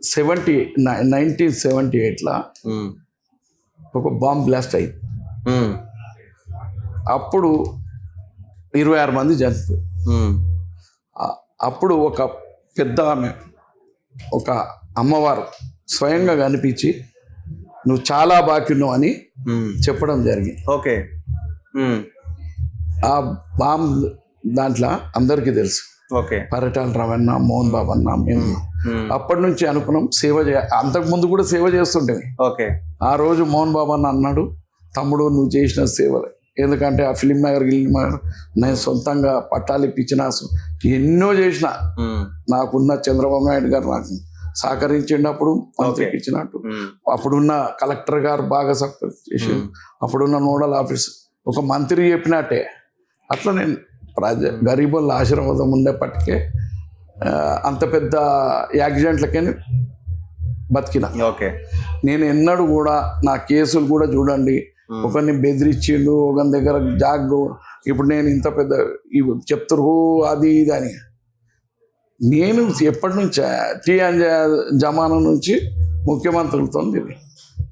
1978 ఒక bomb blast అయింది. అప్పుడు 26 మంది చనిపోయారు. అప్పుడు ఒక పెద్ద ఆమె, ఒక అమ్మవారు స్వయంగా కనిపించి నువ్వు చాలా బాకిన్నావు అని చెప్పడం జరిగింది. ఓకే. ఆ బాంబ్ దాంట్లో అందరికీ తెలుసు, ఓకే. పరిటాల రవణ, మోహన్ బాబు అన్న, మేము అప్పటి నుంచి అనుకున్నాం సేవ అంతకుముందు కూడా సేవ చేస్తుంటే. ఓకే. ఆ రోజు మోహన్ బాబు అన్న అన్నాడు, తమ్ముడు నువ్వు చేసిన సేవలు, ఎందుకంటే ఆ ఫిలిం నగర్ నేను సొంతంగా పట్టాలు ఇప్పించిన ఎన్నో చేసిన, నాకున్న చంద్రబాబు నాయుడు గారు నాకు సహకరించినప్పుడు మంత్రికి ఇచ్చినట్టు, అప్పుడున్న కలెక్టర్ గారు బాగా సపోర్ట్ చేసి, అప్పుడున్న నోడల్ ఆఫీసర్ ఒక మంత్రి చెప్పినట్టే అట్లా నేను గరీబుల ఆశీర్వాదం ఉండేపటికే అంత పెద్ద యాక్సిడెంట్లకని బతికిన. ఓకే. నేను ఎన్నడూ కూడా నా కేసులు కూడా చూడండి, ఒకరిని బెదిరించిండు, ఒకరి దగ్గర జాగ్గు, ఇప్పుడు నేను ఇంత పెద్ద చెప్తారు అది ఇది అని. నేను ఎప్పటి నుంచి టీ జమానా నుంచి ముఖ్యమంత్రులతో